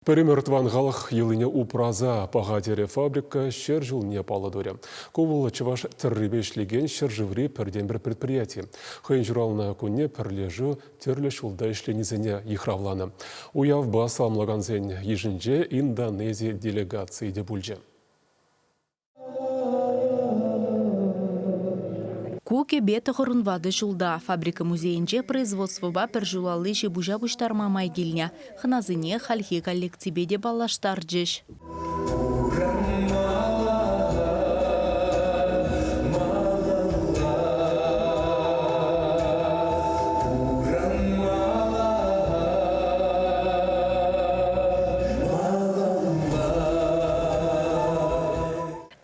Перемертван ғалық еліне упраза пағадері фабрика шер жылыне паладоря. Ковыл чываш тірребешлеген шер живри перден бір предприятие. Хайын журалына күнне пірлежу терлі шулда ішленізіне ихравланы. Уяв бас амлаган зен ежінже Индонезия делегации де бульже. Куке беті ғырынвады жылда. Фабрика музейінже производствоба піржулалы жебужа бұштарма майгеліне. Хыназыне халхи коллективеде балаштар жеш.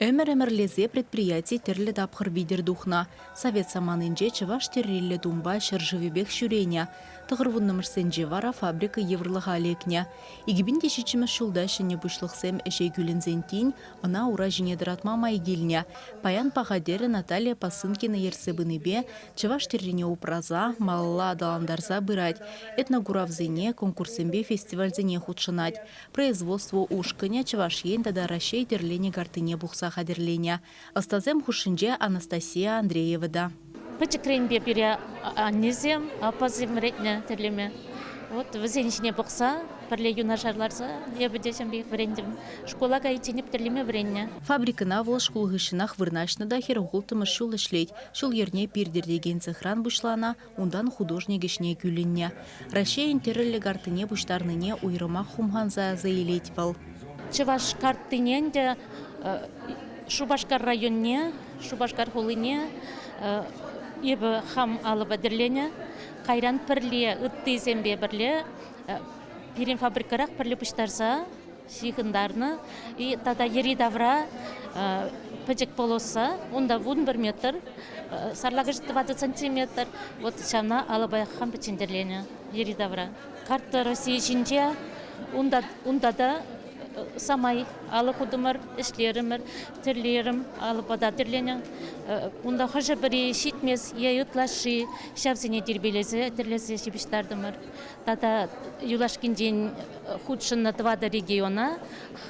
Өмір-өмірлезе предприятие терлі тапқыр бидер духна. Совет саманынже чываш террелі думба шыржывебек шүрейня. Тұғырвыннымырсенже вара фабрика еврлыға алекня. Игібінде шечіміз шулда шыне бұшлықсем әшей күлінзен тейін, она ура женедіратма майгелня. Паян пағадері Наталья Пасынкина ерсебінебе, чываш террене упраза, малла адаландарза бырать. Этногуравзене, конкурсембе фестивальзене худшынать. Производство ушкыня чываш ен тада рашей терлене гартыне бұқса қадерлене. Астазем хушынже Анастасия Андреевада. Пачекренбе бере аннезем, апазем ретне терлеме. Вот везеншіне бұқса, бірле юнашарларса, ебедешем бейх врендем. Школаға итеніп терлеме вренне. Фабрикына вол школғышынақ вырнашнада херғултымыз шул ішлейд. Шул ерне пирдердеген цехран бұшлана, ондан художнегішне күлінне. Рашейін терілі гартыне бұштарныне уйрыма хумханза заилеть вал. Чываш картыненде Шубашкар районне, Шубашкар хулыне, ебі хам алыба дірлене, қайран пірле, үттезембе бірле, перен фабрикарақ пірле пұштарса, шиғындарны, и тада ери давра пөжек болоса, онда 1 метр, сарлағыш 20 сантиметр, вот шамна алыбай хам пічендерлене, ери давра. Карта Россия жинже, онда да самай алы кудымыр, ішлерімір, тірлерім, алы бада тірленің. Онда қыжы бірі шитмес, еутлашы, шавзіне дербелесі, тірлесі шебіштардымыр. Тада юлашкінден худшынны 2 региона,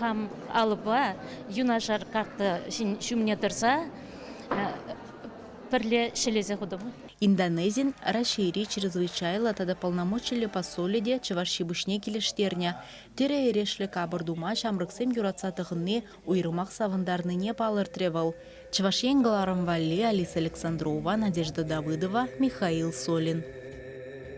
хам алыба, юнашар карты шумне тұрса, пірле шелезе худымыр. Индонезин расшири чрезвычайно тада полномочили посолиде чывашшибышне келештерня. Тере ерешлі кабырдума шамрыксем юратсатығынне уйрымақ савындарныне палыр тревал. Чывашен Галарам Валли, Алиса Александрова, Надежда Давыдова, Михаил Солин.